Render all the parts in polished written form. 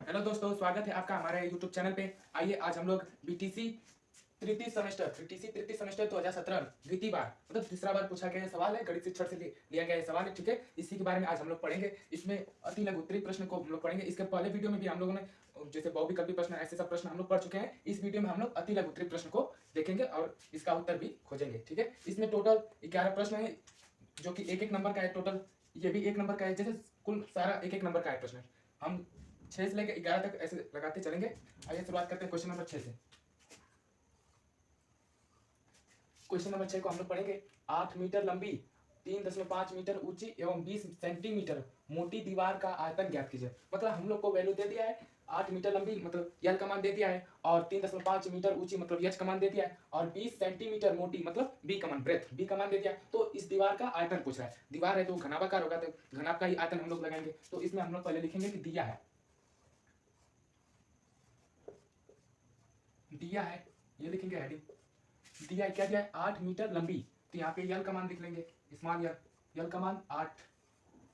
Hello दोस्तों, स्वागत है आपका हमारे यूट्यूब चैनल पे। आइए आज हम लोग बीटीसी तृतीय सेमेस्टर 2017 द्वितीय बार मतलब तीसरा बार पूछा गया सवाल है, गणित शिक्षक से लिया गया सवाल है। ठीक है, इसी के बारे में आज हम लोग पढ़ेंगे। इसमें अति लघु उत्तरीय प्रश्न को हम लोग पढ़ेंगे। इसके पहले वीडियो में भी हम लोगों ने जैसे बहुविकल्पी प्रश्न ऐसे सब प्रश्न हम लोग पढ़ चुके हैं। इस वीडियो में हम लोग अति लघु उत्तरीय प्रश्न को देखेंगे और इसका उत्तर भी खोजेंगे। ठीक है, इसमें टोटल 11 प्रश्न है जो कि एक एक नंबर का है। टोटल ये भी एक नंबर का है, जैसे कुल सारा एक एक नंबर का है प्रश्न। हम 6 से लेकर 11 तक ऐसे लगाते चलेंगे। आइए शुरुआत करते हैं क्वेश्चन नंबर 6 से। क्वेश्चन नंबर 6 को हम लोग पढ़ेंगे। 8 मीटर लंबी 3.5 मीटर ऊंची एवं 20 सेंटीमीटर मोटी दीवार का आयतन ज्ञात कीजिए। मतलब हम लोग को वैल्यू दे दिया है 8 मीटर लंबी मतलब यल का मान दे दिया है, और 3.5 मीटर ऊंची मतलब एच का मान दे दिया है, और 20 सेंटीमीटर मोटी मतलब बी का मान ब्रेथ बी का मान दे दिया है। तो इस दीवार का आयतन पूछ रहा है। दीवार है तो घनाभाकार होगा, तो घनाभ का ही आयतन हम लोग लगाएंगे। तो इसमें हम लोग पहले लिखेंगे कि दिया है, दिया है ये लिखेंगे हेडिंग। दिया है, क्या दिया है 8 मीटर लंबी, तो यहाँ पे यल का मान लिख लेंगे, स्मॉल यल। यल का मान 8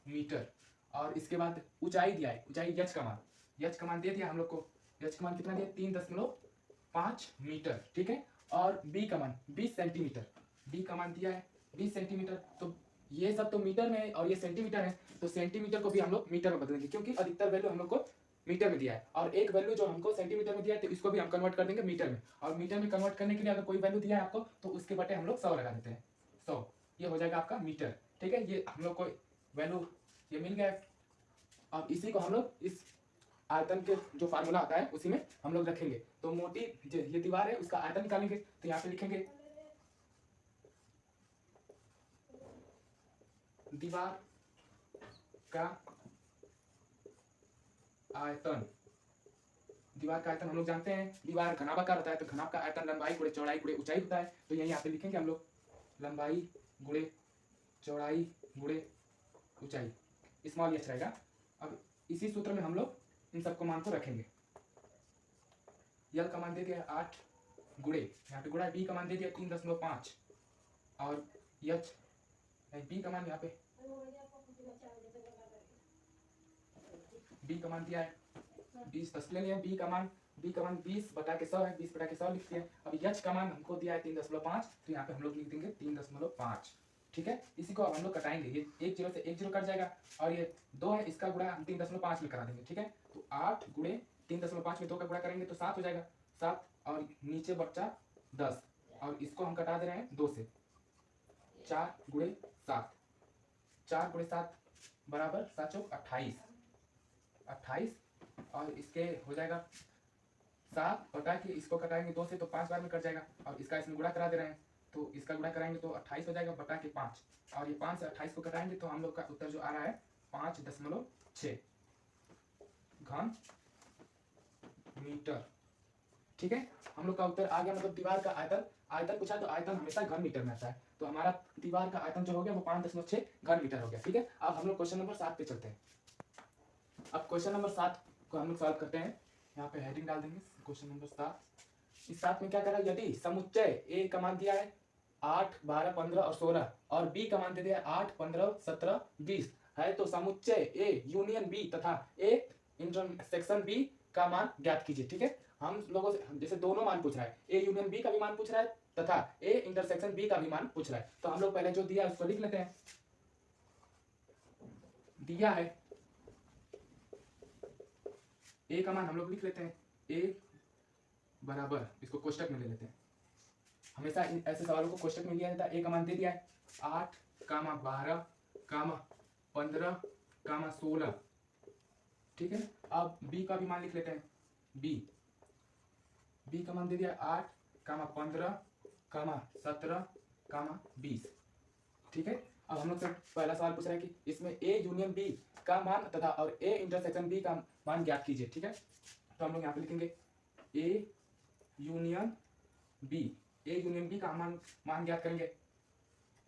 मीटर, और इसके बाद ऊंचाई दिया है, ऊंचाई यच का मान, यच का मान दे दिया हम लोग को। यच का मान कितना दिया 3.5 मीटर। ठीक है, और बी का मान 20 सेंटीमीटर, बी का मान दिया है 20 सेंटीमीटर। तो ये सब तो मीटर में है और ये सेंटीमीटर है, तो सेंटीमीटर को भी हम लोग मीटर में बदलेंगे क्योंकि अधिकतर वैल्यू हम लोग को मीटर में दिया है, और एक वैल्यू जो हमको सेंटीमीटर में दिया है तो इसको भी हम कन्वर्ट कर देंगे मीटर में। और मीटर में कन्वर्ट करने के लिए अगर कोई वैल्यू दिया है आपको तो उसके बटे हम लोग 100 लगा देते हैं। 100 ये हो जाएगा आपका मीटर। ठीक है, ये हम लोग को वैल्यू ये मिल गया है। अब इसी को हम लोग इस आयतन के जो फार्मूला आता है उसी में हम लोग रखेंगे। तो मोटी ये दीवार है उसका आयतन निकालेंगे, तो यहाँ पे लिखेंगे दीवार का आयतन। दीवार का आयतन हम लोग जानते हैं, दीवार घनाभाकार होता है, तो घनाभ का आयतन लंबाई गुणे चौड़ाई गुणे ऊंचाई होता है। तो यही यहाँ पे लिखेंगे हम लोग लंबाई गुणे चौड़ाई गुणे ऊंचाई, स्मॉल एच रहेगा। अब इसी सूत्र में हम लोग इन सबको मान को रखेंगे। यल का मान दे दिया 8 गुणे, यहाँ पे गुणा बी का मान दे दिया 3.5, और एच बी का मान यहाँ पे बी का मान दिया है 20 10 ले लिया। बी का मान 20 बटा के 100 है, 20 बटा के 100 लिखते हैं। अब यच का मान हमको दिया है 3.5, तो यहाँ पे हम लोग लिख देंगे 3.5। ठीक है, इसी को अब हम लोग कटाएंगे। ये एक जीरो से एक जीरो कट जाएगा, और ये 2 है इसका गुणा हम 3.5 में करा देंगे। ठीक है, तो 8 गुणे 3.5 में 2 का गुणा करेंगे तो 7 हो जाएगा, 7, और नीचे बच्चा 10, और इसको हम कटा दे रहे हैं 2 से। 4 गुणे 7, 4 गुणे 7 बराबर 7 चौक 28, 28, और इसके हो जाएगा 7 बटा के इसको कटाएंगे 2 से तो 5 बार में कट जाएगा, और इसका इसमें गुणा करा दे रहे हैं तो इसका गुणा कराएंगे तो 28 हो जाएगा बटा के 5, और ये 5 से 28 को कटाएंगे तो हम लोग का उत्तर जो आ रहा है 5.6 घन मीटर। ठीक है, हम लोग का उत्तर आ गया। मतलब दीवार का आयतन, आयतन पूछा तो आयतन हमेशा घन मीटर में आता है, तो हमारा दीवार का आयतन जो हो गया वो 5.6 घन मीटर हो गया। ठीक है, अब हम लोग क्वेश्चन नंबर 7 पे चलते हैं। अब क्वेश्चन नंबर 7 को हम लोग सॉल्व करते हैं। यहाँ पे हेडिंग डाल देंगे क्वेश्चन नंबर 7। इस 7 में क्या करा, यदि समुच्चय ए का मान दिया है 8 12 15 और 16, और बी का मान दे दिया है 8 15 17 20 है, तो समुच्चय ए यूनियन बी तथा ए इंटरसेक्शन बी का मान ज्ञात कीजिए। ठीक है, हम लोगों से जैसे दोनों मान पूछ रहा है, ए यूनियन बी का भी मान पूछ रहा है तथा ए इंटरसेक्शन बी का भी मान पूछ रहा है, तो हम लोग पहले जो दिया है उसको लिख लेते हैं। दिया है ए का मान हम लोग लिख लेते हैं, ए बराबर इसको कोष्टक में ले लेते हैं। हमेशा ऐसे सवालों को कोष्टक में लिया जाता है। ए का मान दे दिया है 8 कामा 12 कामा 15 कामा 16। ठीक है, अब बी का भी मान लिख लेते हैं। बी का मान दे दिया 8 कामा 15 कामा 17 कामा 20। ठीक है, अब हम लोग से पहला सवाल पूछ रहा है कि इसमें ए यूनियन बी का मान तथा और ए इंटरसेक्शन बी का मान ज्ञात कीजिए। ठीक है, तो हम लोग यहाँ पे लिखेंगे A union B, A union B का मान ज्ञात करेंगे।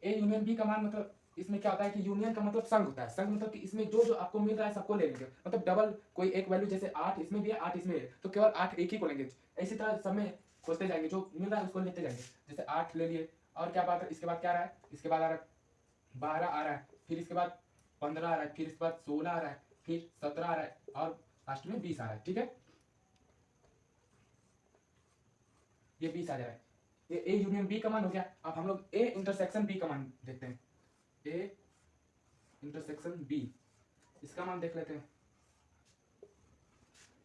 ए यूनियन बी का मान मतलब इसमें क्या होता है कि यूनियन का मतलब संघ होता है। संघ मतलब कि इसमें जो जो आपको मिल रहा है सबको ले लेंगे, मतलब डबल कोई एक वैल्यू, जैसे 8 इसमें भी है 8 इसमें है तो केवल 8 एक ही को लेंगे। इसी तरह सब में खोजते जाएंगे, जो मिल रहा है उसको लेते जाएंगे। जैसे 8 ले लिए, और क्या बात है, इसके बाद क्या आ रहा है, इसके बाद आ रहा है 12 आ रहा है, फिर इसके बाद 15 आ रहा है, फिर इसके बाद 16 आ रहा है, फिर 17 आ रहा है, और लास्ट में 20 आ रहा है, ठीक है, ये 20 आ जा रहा है। ये ए यूनियन बी का मान हो गया। अब हम लोग ए इंटरसेक्शन बी का मान देखते हैं। ए इंटरसेक्शन बी, इसका मान देख लेते हैं।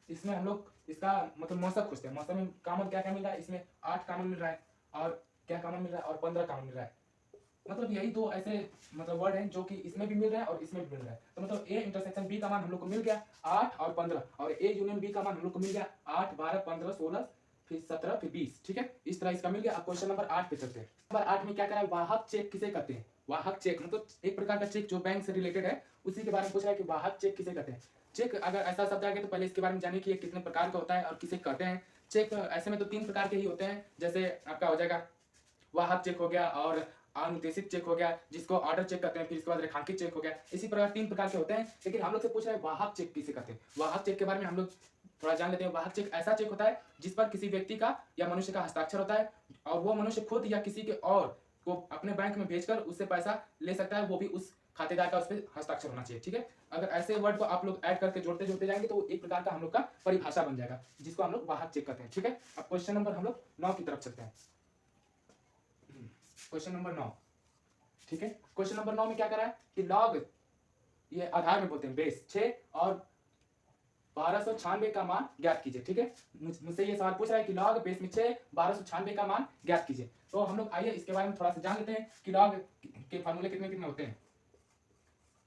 इसमें हम लोग इसका मतलब मौसम खोजते हैं। मौसम में कॉमन क्या क्या मिल रहा है, इसमें 8 कॉमन मिल रहा है, और क्या कॉमन मिल रहा है, और 15 कॉमन मिल रहा है। मतलब यही दो ऐसे मतलब वर्ड हैं जो कि इसमें भी मिल रहा है और इसमें भी मिल रहा है। तो मतलब ए इंटरसेक्शन बी का मान हम लोग को मिल गया 8 और 15, और ए यूनियन बी का मान हम लोग को मिल गया 8 12 15 16 फिर 17 फिर 20, ठीक है, इस तरह इसका मिल गया। अब क्वेश्चन नंबर 8 पे चलते हैं। नंबर 8 में क्या करा है, वाहक चेक किसे कहते हैं। वाहक चेक मतलब एक प्रकार का चेक जो बैंक से रिलेटेड है, उसी के बारे में पूछ रहा है कि वाहक चेक किसे कहते हैं। चेक अगर ऐसा शब्द आ गया तो पहले इसके बारे में जानिए कि ये कितने प्रकार का होता है और किसे कहते हैं। चेक ऐसे में तो 3 प्रकार के ही होते हैं, जैसे आपका हो जाएगा वाहक चेक हो गया, और अनुदेशित चेक हो गया जिसको ऑर्डर चेक करते हैं, फिर इसके बाद रेखांकित चेक हो गया। इसी प्रकार 3 प्रकार के होते हैं। लेकिन हम लोग से पूछ रहे हैं वाहक चेक किसे कहते हैं। वाहक चेक के बारे में हम लोग थोड़ा जान लेते हैं। वाहक चेक ऐसा चेक होता है जिस पर किसी व्यक्ति का या मनुष्य का हस्ताक्षर होता है, और वो मनुष्य खुद या किसी के और को अपने बैंक में भेजकर उससे पैसा ले सकता है, वो भी उस खातेदार का उस पर हस्ताक्षर होना चाहिए, ठीक है। अगर ऐसे वर्ड को आप लोग ऐड करके जोड़ते जोड़ते जाएंगे तो एक प्रकार का हम लोग का परिभाषा बन जाएगा, जिसको हम लोग वाहक चेक कहते हैं, ठीक है। अब क्वेश्चन नंबर हम लोग 9 की तरफ चलते हैं। क्वेश्चन नंबर 9, ठीक है। क्वेश्चन नंबर 9 में क्या करा है कि लॉग, ये आधार में बोलते हैं बेस 6 और 1296 का मान ज्ञात कीजिए, ठीक है। मुझसे ये सवाल पूछ रहा है कि लॉग बेस में 6 1296 का मान ज्ञात कीजिए। तो हम लोग आइए इसके बारे में थोड़ा सा जान लेते हैं कि लॉग के फार्मूले कितने कितने होते हैं।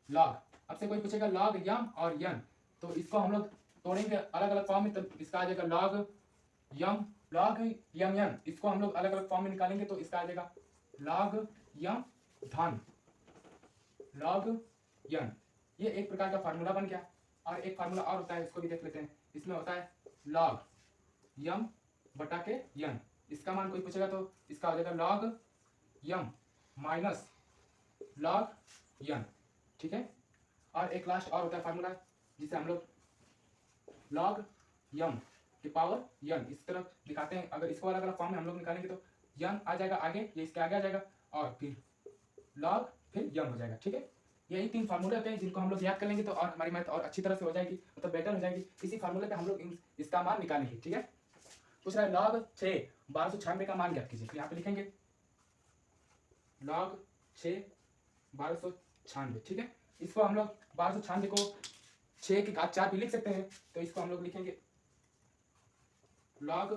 लॉग, अब से कोई पूछेगा लॉग यम और यन, तो इसको हम लोग तोड़ेंगे अलग अलग फॉर्म में, तो इसका आ जाएगा लॉग यम, लॉग यम यन, इसको हम लोग अलग अलग फॉर्म में निकालेंगे तो इसका आ जाएगा लॉग यम धन लॉग यन। ये एक प्रकार का फार्मूला बन गया। और एक फार्मूला और होता है, इसको भी देख लेते हैं। इसमें होता है लॉग यम बटा के यन, इसका मान कोई पूछेगा तो इसका हो जाएगा लॉग यम माइनस लॉग यन, ठीक है। और एक लास्ट और होता है फार्मूला, जिसे हम लोग लॉग यम की पावर यन इस तरफ दिखाते हैं। अगर इसको अलग अलग फॉर्म में हम लोग निकालेंगे तो यन आ जाएगा आगे, ये इसके आगे आ जाएगा, और फिर लॉग फिर यम हो जाएगा, ठीक है। यही 3 फार्मूले होते हैं जिनको हम लोग याद कर लेंगे तो और हमारी मैथ और अच्छी तरह से हो जाएगी, मतलब बेटर हो जाएगी। इसी फार्मूले पे हम लोग इसका मान निकालेंगे, ठीक है। पूछ रहा है लॉग 6 1296 का मान ज्ञात कीजिए, तो यहाँ पे लिखेंगे लॉग 6 1296, ठीक है। इसको हम लोग 1296 को 6 की घात 4 भी लिख सकते हैं, तो इसको हम लोग लिखेंगे लॉग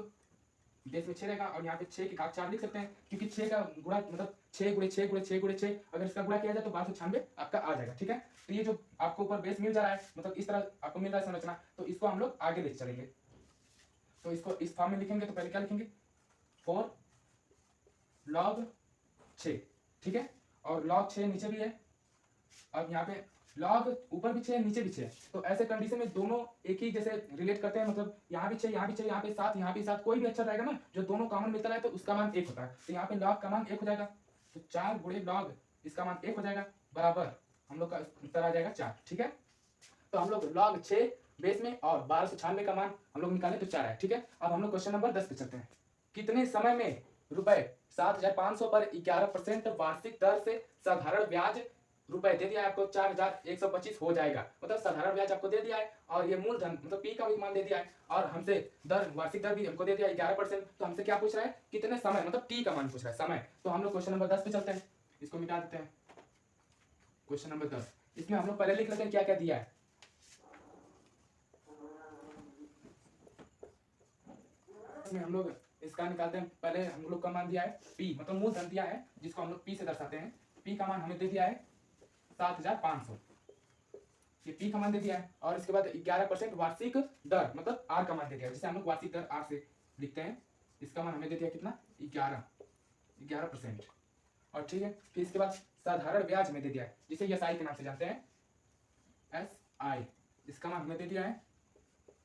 बेस में 6 रहेगा और यहाँ पे 6 की घात 4 लिख सकते हैं, क्योंकि 6 का गुणा मतलब 6 गुणे 6 गुणे 6 गुणे 6, अगर इसका गुणा किया जाए तो 1296 आपका आ जाएगा, ठीक है। तो ये जो आपको ऊपर बेस मिल जा रहा है, मतलब इस तरह आपको मिल रहा है संरचना, तो इसको हम लोग आगे ले चलेंगे। तो इसको इस फॉर्म में लिखेंगे तो पहले क्या लिखेंगे 4 लॉग 6, ठीक है। और लॉग 6 नीचे भी है, अब यहाँ पे लॉग ऊपर भी 6 नीचे भी 6, तो ऐसे कंडीशन में दोनों एक ही जैसे रिलेट करते हैं, मतलब यहाँ भी 6 यहाँ भी 6 यहाँ पे 7 यहाँ भी 7, कोई भी अच्छा रहेगा ना जो दोनों कॉमन मिलता है तो उसका मान 1 होता है। तो यहाँ पे लॉग का मान 1 हो जाएगा, तो 4 गुणे लॉग इसका मान 1 हो जाएगा, बराबर हम लोग का उत्तर आ जाएगा 4, ठीक है। तो हम लोग लॉग 6 बेस में और 1296 का मान हम लोग निकाले तो 4 है, ठीक है। अब हम लोग क्वेश्चन नंबर 10 पे चलते हैं। कितने समय में रुपए 7500 पर 11% वार्षिक दर से साधारण ब्याज रुपए दे दिया है आपको 4125 हो जाएगा, मतलब साधारण ब्याज आपको दे दिया है, और ये मूलधन मतलब पी का भी मान दे दिया है, और हमसे दर वार्षिक दर भी हमको दे दिया है 11%। तो हमसे क्या पूछ रहा है, कितने समय मतलब टी का मान पूछ रहा है, समय। तो हम लोग क्वेश्चन नंबर 10 पे चलते हैं, इसको मिटा देते हैं। क्वेश्चन नंबर 10, इसमें हम लोग पहले लिख लेते हैं क्या क्या दिया है। इसमें हम लोग इसका निकालते हैं। पहले हम लोग का मान दिया है पी, मतलब मूलधन दिया है जिसको हम लोग पी से दर्शाते हैं। पी का मान हमें दे दिया है 7500, ये पी का मान दे दिया है, और इसके बाद 11% वार्षिक दर मतलब आर का मान दे दिया है, जिसे हम लोग वार्षिक दर आर से लिखते हैं। इसका मान हमें दे दिया कितना 11%, और ठीक है। फिर इसके बाद साधारण ब्याज हमें दे दिया है, जिसे एसआई के नाम से जानते हैं, एसआई। इसका मान हमें दे दिया है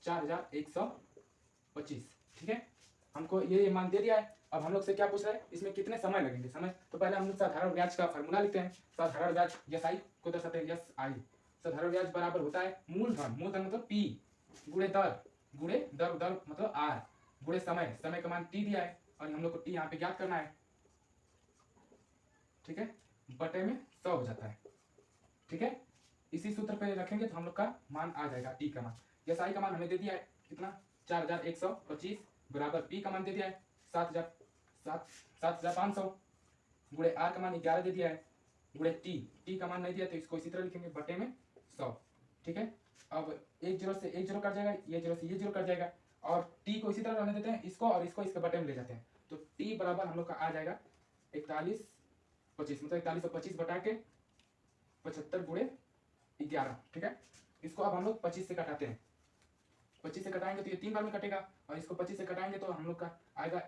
4125, ठीक है। हमको ये मान दे दिया है। अब हम लोग से क्या पूछ रहा है, इसमें कितने समय लगेंगे, समय। तो पहले हम लोग साधारण ब्याज का फार्मूला लिखते हैं। साधारण ब्याज एसआई को दर्शाते हैं, एसआई। साधारण ब्याज बराबर होता है मूलधन, मूलधन मतलब पी गुणे दर मतलब आर गुणे समय, समय का मान टी दिया है और हम लोग को टी यहाँ पे ज्ञात करना है, ठीक है, बटे में 100 हो जाता है, ठीक है। इसी सूत्र पे रखेंगे तो हम लोग का मान आ जाएगा टी का मान। यस आई का मान हमें दे दिया है कितना 4125 बराबर पी का मान दे दिया है 7500 गुणे आर का मान 11 दे दिया है गुणे टी का मान नहीं दिया तो इसको इसी तरह लिखेंगे बटे में 100। ठीक है, अब एक जीरो से एक जीरो कट जाएगा, ये जीरो से ये जीरो कट जाएगा और टी को इसी तरह रहने देते हैं, इसको और इसको इसके बटे में ले जाते हैं। तो टी बराबर हम लोग का आ जाएगा 4125 मतलब 4125 बटा के 75 गुणे 11। ठीक है, इसको अब हम लोग 25 से कटाते हैं। 25 से कटाएंगे तो ये 3 बार में कटेगा और इसको 25 से कटाएंगे तो हम लोग का आएगा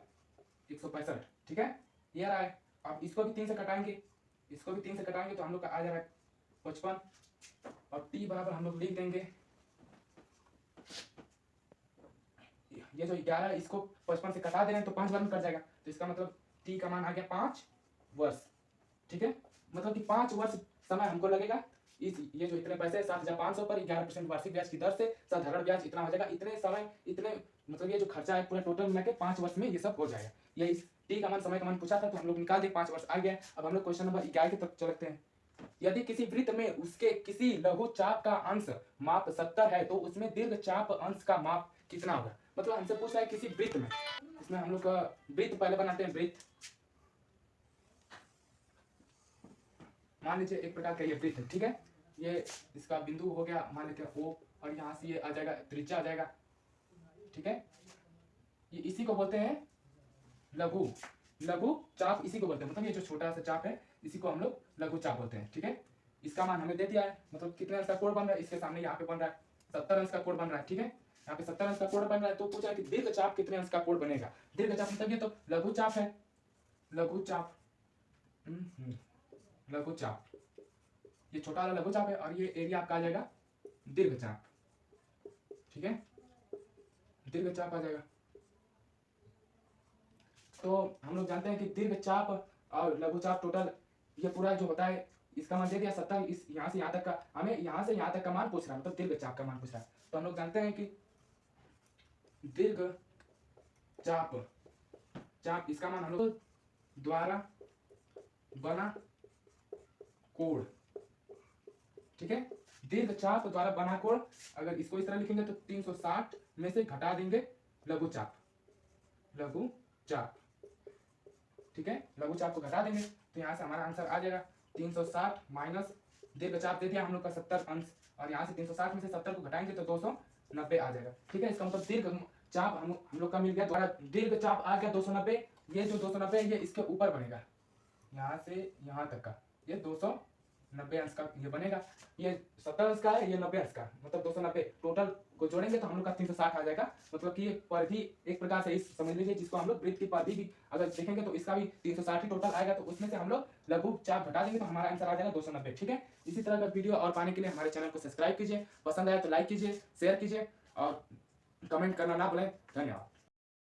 165। ठीक है, ये रहा है। अब इसको भी 3 से कटाएंगे, इसको भी 3 से कटाएंगे तो हम लोग का आ जाएगा 55 और टी बराबर हम लोग लिख देंगे ये जो 11 है इसको 55 से कटा दे रहे हैं तो 5 बार में कट जाएगा, तो इसका मतलब टी का मान आ गया 5 वर्ष। ठीक है, मतलब कि 5 वर्ष समय हमको लगेगा इस ये जो इतने पैसे 7500 पर 11% वार्षिक ब्याज की दर से साधारण ब्याज इतना हो जाएगा, इतने समय इतने मतलब ये जो खर्चा है पूरा टोटल मिला के 5 वर्ष में ये सब हो जाएगा। ये इस टी का मान समय का मान पूछा था तो हम लोग निकाल दिए, 5 वर्ष आ गया। अब हम लोग क्वेश्चन नंबर 11 की तरफ चलते हैं। यदि किसी वृत्त में उसके किसी लघु चाप का अंश माप 70 है तो उसमें दीर्घ चाप अंश का माप कितना होगा। मतलब हमसे पूछ रहा है किसी वृत्त में, इसमें हम लोग का वृत्त पहले बनाते हैं। वृत्त मान लीजिए एक प्रकार का ये वृत्त है। ठीक है, ये इसका बिंदु हो गया मान लेते हैं O और यहाँ से ये आ जाएगा त्रिज्या आ जाएगा। ठीक है, ये इसी को बोलते हैं लघु लघु चाप, इसी को बोलते हैं। मतलब ये जो छोटा सा चाप है इसी को हम लोग लघु चाप बोलते हैं। ठीक है, इसका मान हमें दे दिया है, मतलब कितने अंश का कोण बन रहा है, इसके सामने यहाँ पे बन रहा है 70 अंश का कोण बन रहा है। ठीक है, यहाँ पे 70 अंश का कोण बन रहा है तो पूछा है कि दीर्घ चाप कितने अंश का कोण बनेगा। दीर्घ चाप मतलब ये तो लघु चाप है, लघु चाप लघु चाप, ये छोटा वाला लघु चाप है और ये एरिया आपका आ जाएगा दीर्घ चाप। ठीक है, दीर्घ चाप आ जाएगा। तो हम लोग जानते हैं कि दीर्घ चाप और लघु चाप टोटल ये पूरा जो होता है इसका मान दे दिया 70, इस यहाँ से यहाँ तक का, हमें यहाँ से यहाँ तक का मान पूछ रहा है, मतलब दीर्घ चाप का मान पूछ रहा है। तो हम लोग जानते हैं कि दीर्घ चाप इसका मान हम लोग द्वारा बना कोण। ठीक है, दीर्घ चाप द्वारा बना कोण, अगर इसको इस तरह लिखेंगे तो 360 में से घटा देंगे लघु चाप। ठीक है, लघु चाप को घटा देंगे तो यहाँ से हमारा आंसर आ जाएगा 360 माइनस दीर्घ चाप दे दिया हम लोग का 70 अंश और यहाँ से 360 में से 70 को घटाएंगे तो 290 आ जाएगा। ठीक है, इसका मतलब दीर्घ चाप हम लोग का मिल गया, द्वारा दीर्घ चाप आ गया 290। ये जो 290 है ये इसके ऊपर बनेगा, यहाँ से यहाँ तक का ये 290 अंश का ये बनेगा। ये 70 अंश का है, ये 90 अंश का, मतलब 290 टोटल को जोड़ेंगे तो हम लोग का 360 आ जाएगा। मतलब कि ये परिधि एक प्रकार से इस समझ लीजिए जिसको हम लोग वृत्त की परिधि भी अगर देखेंगे तो इसका भी 360 ही टोटल आएगा, तो उसमें से हम लोग लघु चाप घटा देंगे तो हमारा आंसर आ जाएगा 290। ठीक है, इसी तरह का वीडियो और पाने के लिए हमारे चैनल को सब्सक्राइब कीजिए, पसंद आया तो लाइक कीजिए, शेयर कीजिए और कमेंट करना ना भूलें। धन्यवाद।